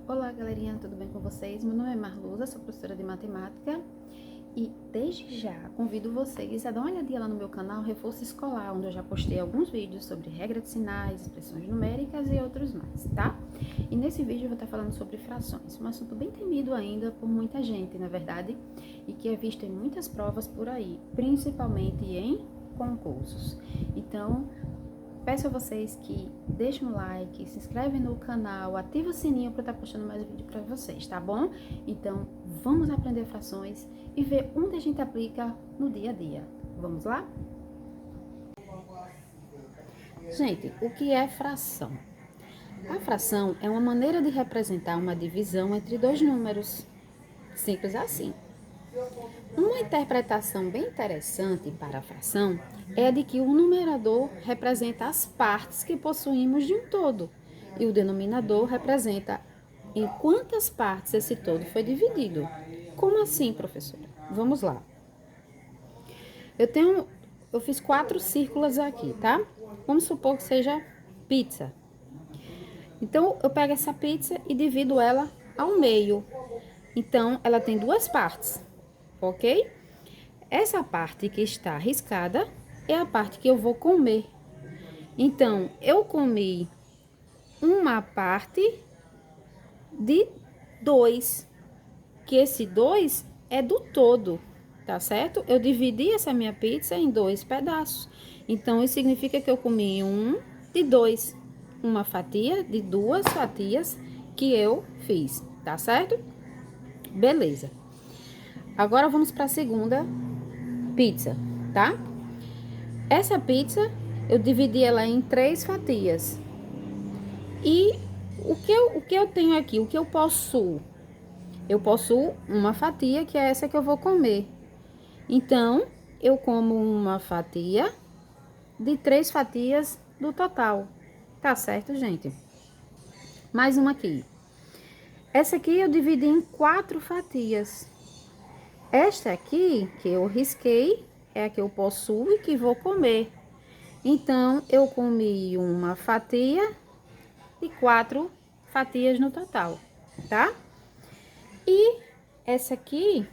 Olá, galerinha, tudo bem com vocês? Meu nome é Marluza, sou professora de matemática e desde já convido vocês a dar uma olhadinha lá no meu canal Reforço Escolar, onde eu já postei alguns vídeos sobre regra de sinais, expressões numéricas e outros mais, tá? E nesse vídeo eu vou estar falando sobre frações, um assunto bem temido ainda por muita gente, na verdade, e que é visto em muitas provas por aí, principalmente em concursos. Então, peço a vocês que deixem um like, se inscrevem no canal, ativa o sininho para eu estar postando mais vídeo para vocês, tá bom? Então, vamos aprender frações e ver onde a gente aplica no dia a dia. Vamos lá? Gente, o que é fração? A fração é uma maneira de representar uma divisão entre dois números. Simples assim. Uma interpretação bem interessante para a fração é a de que o numerador representa as partes que possuímos de um todo e o denominador representa em quantas partes esse todo foi dividido. Como assim, professora? Vamos lá. Eu fiz 4 círculos aqui, tá? Vamos supor que seja pizza. Então, eu pego essa pizza e divido ela ao meio. Então, ela tem 2 partes, ok? Essa parte que está riscada é a parte que eu vou comer. Então, eu comi uma parte de 2, que esse 2 é do todo, tá certo? Eu dividi essa minha pizza em 2 pedaços. Então, isso significa que eu comi um de 2, uma fatia de 2 fatias que eu fiz, tá certo? Beleza. Agora, vamos para a segunda pizza, tá? Essa pizza, eu dividi ela em 3 fatias. E o que eu tenho aqui, o que eu possuo? Eu possuo uma fatia, que é essa que eu vou comer. Então, eu como uma fatia de 3 fatias do total. Tá certo, gente? Mais uma aqui. Essa aqui eu dividi em 4 fatias. Esta aqui, que eu risquei, é a que eu possuo e que vou comer. Então, eu comi uma fatia e 4 fatias no total, tá? E essa aqui,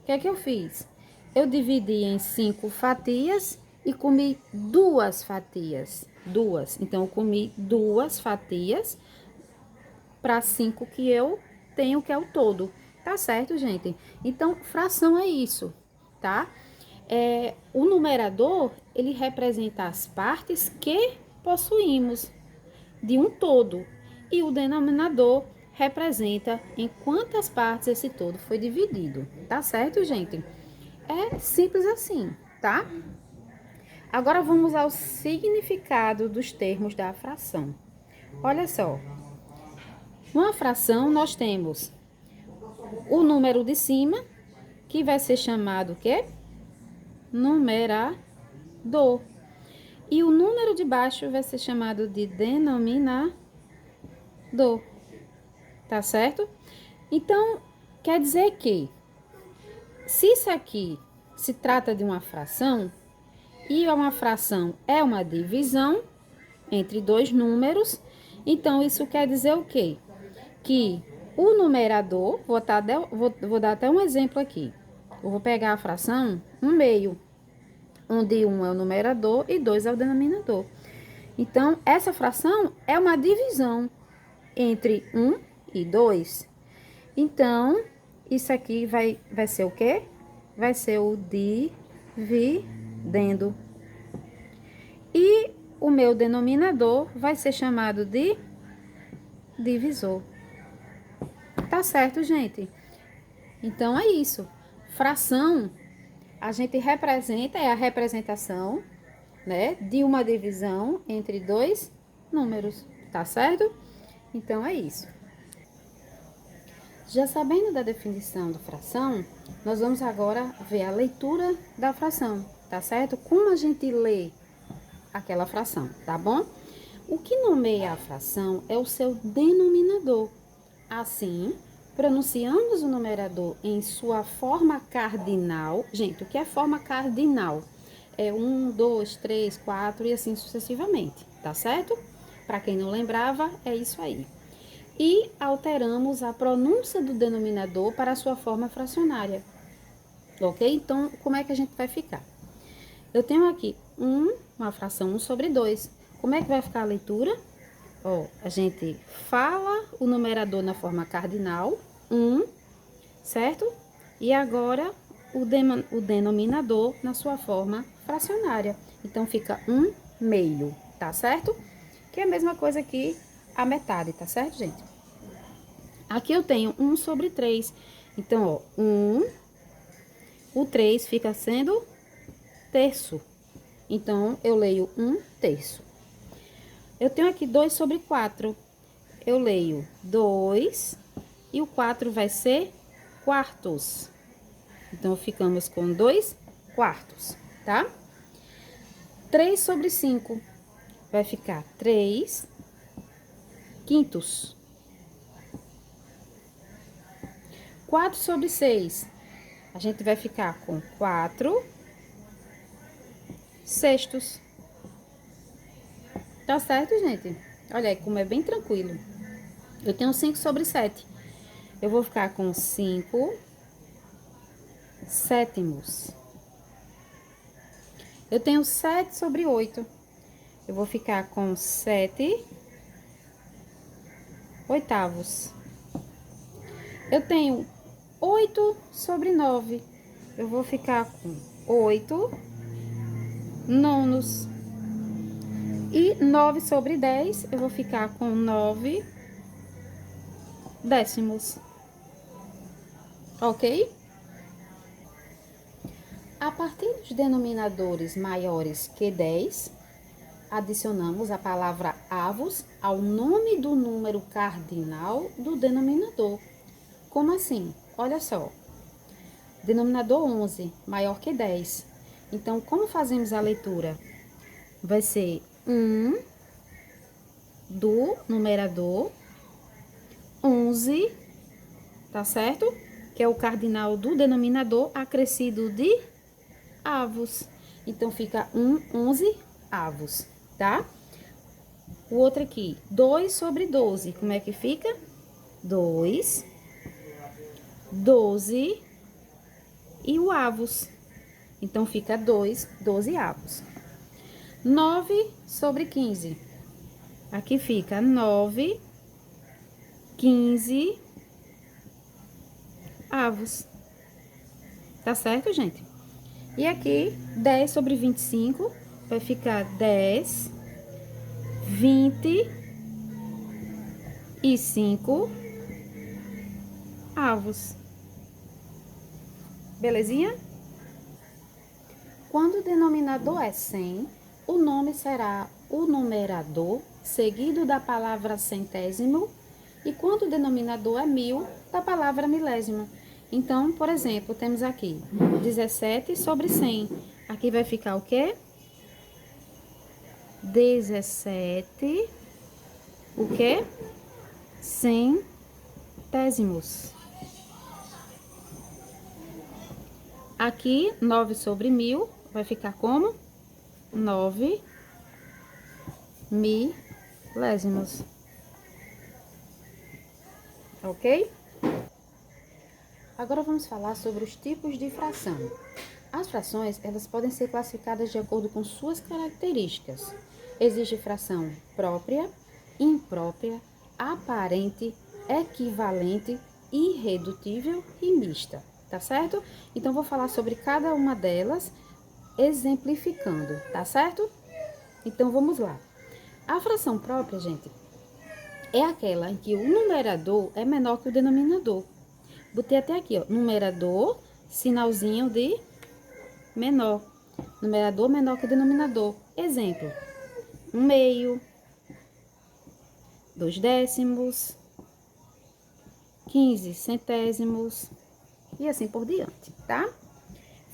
o que é que eu fiz? Eu dividi em 5 fatias e comi 2 fatias. 2. Então, eu comi 2 fatias para 5 que eu tenho, que é o todo. Tá certo, gente? Então, fração é isso, tá? O numerador, ele representa as partes que possuímos de um todo. E o denominador representa em quantas partes esse todo foi dividido. Tá certo, gente? É simples assim, tá? Agora vamos ao significado dos termos da fração. Olha só. Numa fração, nós temos o número de cima, que vai ser chamado o quê? Numerador. E o número de baixo vai ser chamado de denominador. Tá certo? Então, quer dizer que, se isso aqui se trata de uma fração, e uma fração é uma divisão entre dois números, então isso quer dizer o quê? Que o numerador, vou dar até um exemplo aqui. Eu vou pegar a fração 1/2, onde 1 é o numerador e 2 é o denominador. Então, essa fração é uma divisão entre 1 e 2. Então, isso aqui vai ser o quê? Vai ser o dividendo. E o meu denominador vai ser chamado de divisor. Tá certo, gente? Então, é isso. Fração, a gente representa, é a representação, né, de uma divisão entre dois números. Tá certo? Então, é isso. Já sabendo da definição de fração, nós vamos agora ver a leitura da fração, tá certo? Como a gente lê aquela fração, tá bom? O que nomeia a fração é o seu denominador. Assim, pronunciamos o numerador em sua forma cardinal. Gente, o que é forma cardinal? É 1, 2, 3, 4 e assim sucessivamente, tá certo? Para quem não lembrava, é isso aí. e alteramos a pronúncia do denominador para a sua forma fracionária. Ok? Então, como é que a gente vai ficar? Eu tenho aqui uma fração 1 sobre 2. Como é que vai ficar a leitura? Ó, a gente fala o numerador na forma cardinal, 1, certo? E agora o denominador na sua forma fracionária. Então, fica 1 meio, tá certo? Que é a mesma coisa que a metade, tá certo, gente? Aqui eu tenho 1 sobre 3. Então, ó, 1, o 3 fica sendo terço. Então, eu leio 1 terço. Eu tenho aqui 2 sobre 4. Eu leio 2 e o 4 vai ser quartos. Então, ficamos com 2 quartos, tá? 3 sobre 5 vai ficar 3 quintos. 4 sobre 6, a gente vai ficar com 4 sextos. Tá certo, gente? Olha aí como é bem tranquilo. Eu tenho 5 sobre 7. Eu vou ficar com 5 sétimos. Eu tenho 7 sobre 8. Eu vou ficar com 7 oitavos. Eu tenho 8 sobre 9. Eu vou ficar com 8 nonos. E 9 sobre 10, eu vou ficar com 9 décimos. Ok? A partir dos denominadores maiores que 10, adicionamos a palavra avos ao nome do número cardinal do denominador. Como assim? Olha só. Denominador 11, maior que 10. Então, como fazemos a leitura? Vai ser 1 do numerador, 11, tá certo? Que é o cardinal do denominador acrescido de avos. Então, fica 11 avos, tá? O outro aqui, 2 sobre 12, como é que fica? 2, 12 e o avos. Então, fica 2, 12 avos. 9 sobre 15. Aqui fica 9, 15 avos. Tá certo, gente? E aqui, 10 sobre 25, vai ficar 10, 25 avos. Belezinha? Quando o denominador é 100, o nome será o numerador, seguido da palavra centésimo, e quando o denominador é 1000, da palavra milésimo. Então, por exemplo, temos aqui 17 sobre 100. Aqui vai ficar o quê? 17, o quê? Centésimos. Aqui, 9 sobre 1000, vai ficar como? 9 milésimos. Ok? Agora vamos falar sobre os tipos de fração. As frações, elas podem ser classificadas de acordo com suas características. Existe fração própria, imprópria, aparente, equivalente, irredutível e mista, tá certo? Então, vou falar sobre cada uma delas, exemplificando, tá certo? Então, vamos lá. A fração própria, gente, é aquela em que o numerador é menor que o denominador. Botei até aqui, ó, numerador, sinalzinho de menor. Numerador menor que o denominador. Exemplo, 1 meio, 2 décimos, 15 centésimos e assim por diante, tá?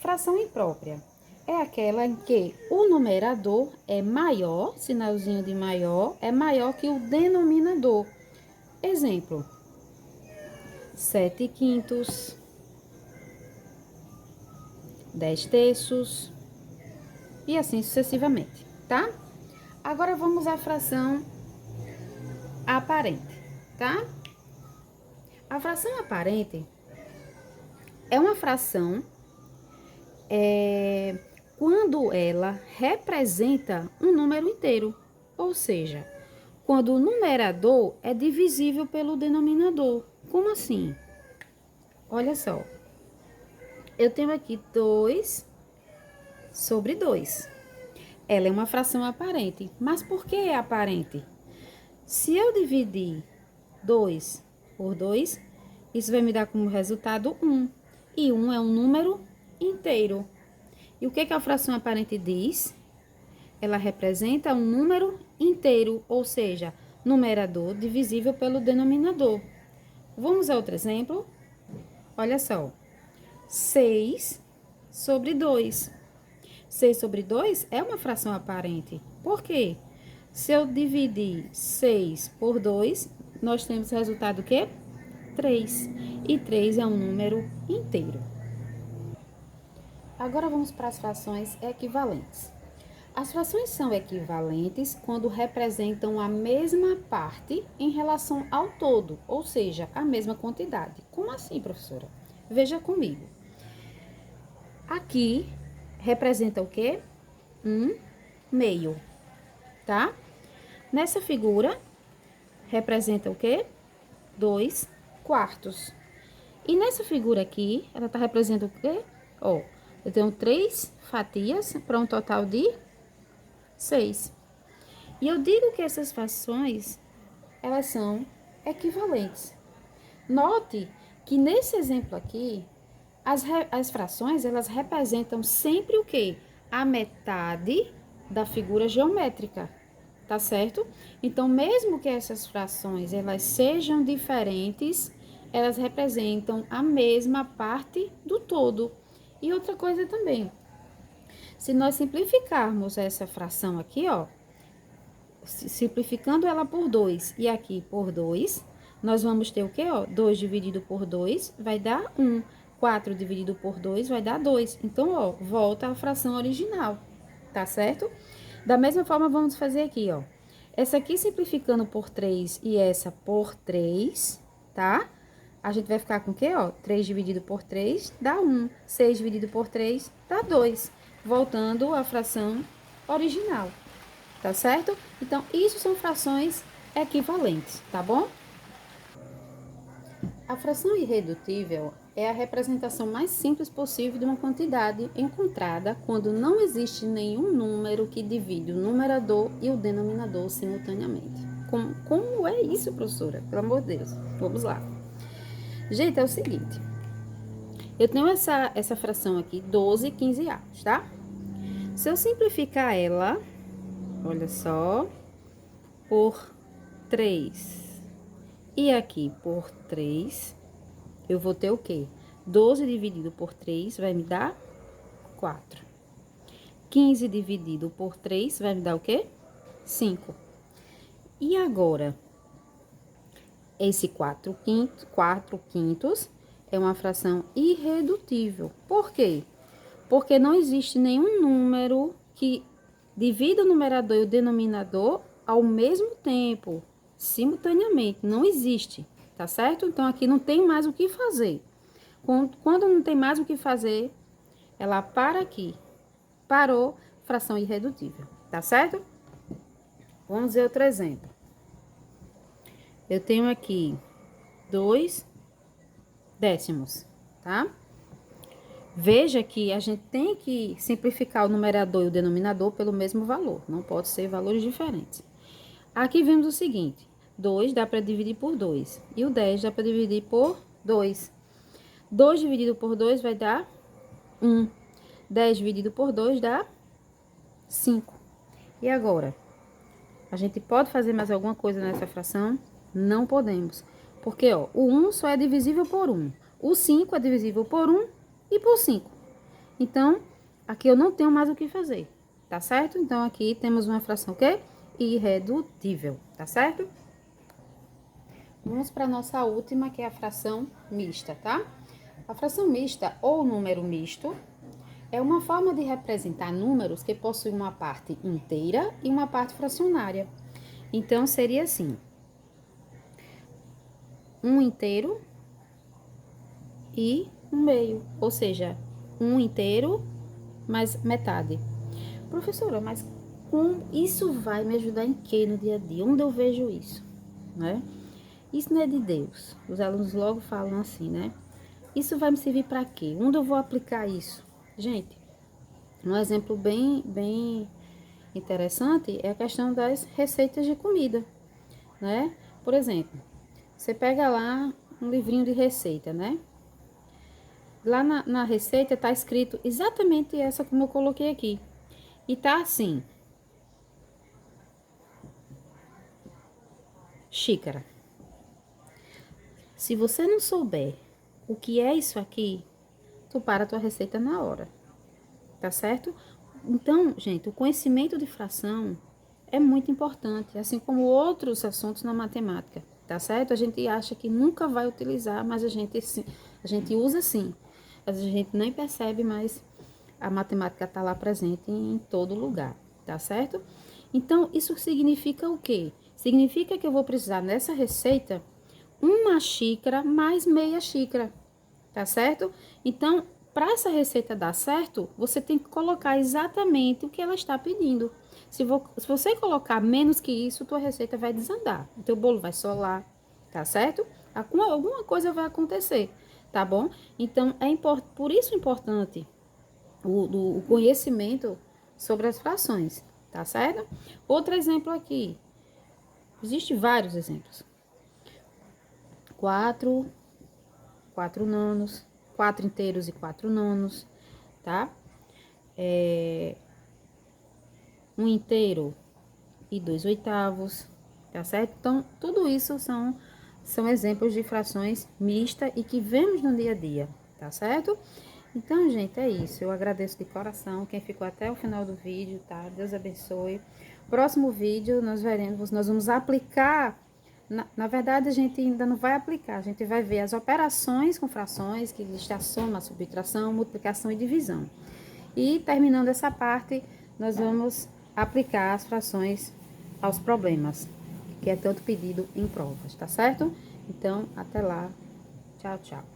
Fração imprópria é aquela em que o numerador é maior, sinalzinho de maior, é maior que o denominador. Exemplo, 7 quintos, 10 terços e assim sucessivamente, tá? Agora vamos à fração aparente, tá? A fração aparente é uma fração quando ela representa um número inteiro, ou seja, quando o numerador é divisível pelo denominador. Como assim? Olha só, eu tenho aqui 2 sobre 2. Ela é uma fração aparente, mas por que é aparente? Se eu dividir 2 por 2, isso vai me dar como resultado 1. E 1 é um número inteiro. E o que a fração aparente diz? Ela representa um número inteiro, ou seja, numerador divisível pelo denominador. Vamos a outro exemplo? Olha só. 6 sobre 2. 6 sobre 2 é uma fração aparente. Por quê? Se eu dividir 6 por 2, nós temos resultado o quê? 3. E 3 é um número inteiro. Agora vamos para as frações equivalentes. As frações são equivalentes quando representam a mesma parte em relação ao todo, ou seja, a mesma quantidade. Como assim, professora? Veja comigo. Aqui representa o quê? 1/2, tá? Nessa figura, representa o quê? 2/4. E nessa figura aqui, ela tá representando o quê? Ó, eu tenho 3 fatias para um total de 6. E eu digo que essas frações, elas são equivalentes. Note que nesse exemplo aqui, as frações, elas representam sempre o quê? A metade da figura geométrica, tá certo? Então, mesmo que essas frações, elas sejam diferentes, elas representam a mesma parte do todo. E outra coisa também, se nós simplificarmos essa fração aqui, ó, simplificando ela por 2 e aqui por 2, nós vamos ter o quê, ó? 2 dividido por 2 vai dar 1. 4 dividido por 2 vai dar 2. Então, ó, volta à fração original, tá certo? Da mesma forma, vamos fazer aqui, ó. Essa aqui simplificando por 3 e essa por 3, tá? A gente vai ficar com o quê, ó? 3 dividido por 3 dá 1. 6 dividido por 3 dá 2. Voltando à fração original, tá certo? Então, isso são frações equivalentes, tá bom? A fração irredutível é a representação mais simples possível de uma quantidade encontrada quando não existe nenhum número que divide o numerador e o denominador simultaneamente. Como é isso, professora? Pelo amor de Deus. Vamos lá. Gente, é o seguinte. Eu tenho essa fração aqui, 12 15avos, tá? Se eu simplificar ela, olha só, por 3 e aqui por 3, eu vou ter o quê? 12 dividido por 3 vai me dar 4. 15 dividido por 3 vai me dar o quê? 5. E agora, esse 4 quintos é uma fração irredutível. Por quê? Porque não existe nenhum número que divida o numerador e o denominador ao mesmo tempo, simultaneamente. Não existe, tá certo? Então, aqui não tem mais o que fazer. Quando não tem mais o que fazer, ela para aqui. Parou, fração irredutível, tá certo? Vamos ver outro exemplo. Eu tenho aqui 2 décimos, tá? Veja que a gente tem que simplificar o numerador e o denominador pelo mesmo valor. Não pode ser valores diferentes. Aqui vemos o seguinte. 2 dá para dividir por 2. E o 10 dá para dividir por 2. 2 dividido por 2 vai dar 1. 10 dividido por 2 dá 5. E agora? A gente pode fazer mais alguma coisa nessa fração? Não podemos. Porque, ó, o 1 só é divisível por 1. O 5 é divisível por 1 e por 5. Então, aqui eu não tenho mais o que fazer, tá certo? Então, aqui temos uma fração o quê? Irredutível, tá certo? Vamos para a nossa última, que é a fração mista, tá? A fração mista, ou número misto, é uma forma de representar números que possuem uma parte inteira e uma parte fracionária. Então, seria assim: 1 inteiro e 1/2, ou seja, 1 inteiro mais metade. Professora, mas como isso vai me ajudar em quê no dia a dia? Onde eu vejo isso, né? Isso não é de Deus. Os alunos logo falam assim, né? Isso vai me servir para quê? Onde eu vou aplicar isso? Gente, um exemplo bem interessante é a questão das receitas de comida, né? Por exemplo, você pega lá um livrinho de receita, né? Lá na receita tá escrito exatamente essa como eu coloquei aqui. E tá assim: xícara. Se você não souber o que é isso aqui, tu para a tua receita na hora, tá certo? Então, gente, o conhecimento de fração é muito importante, assim como outros assuntos na matemática, tá certo? A gente acha que nunca vai utilizar, mas a gente usa sim. A gente nem percebe, mas a matemática está lá presente em todo lugar, tá certo? Então, isso significa o quê? Significa que eu vou precisar nessa receita 1 xícara mais meia xícara, tá certo? Então, para essa receita dar certo, você tem que colocar exatamente o que ela está pedindo. Se você colocar menos que isso, tua receita vai desandar. O teu bolo vai solar, tá certo? Alguma coisa vai acontecer, tá bom? Então, por isso é importante o conhecimento sobre as frações, tá certo? Outro exemplo aqui. Existem vários exemplos. 4 nonos, 4 inteiros e 4 nonos, tá? 1 inteiro e 2 oitavos, tá certo? Então, tudo isso são exemplos de frações mistas e que vemos no dia a dia, tá certo? Então, gente, é isso. Eu agradeço de coração quem ficou até o final do vídeo, tá? Deus abençoe. Próximo vídeo nós vamos aplicar. Na verdade, a gente ainda não vai aplicar, a gente vai ver as operações com frações, que existe a soma, a subtração, multiplicação e divisão. E terminando essa parte, nós vamos aplicar as frações aos problemas, que é tanto pedido em provas, tá certo? Então, até lá. Tchau, tchau.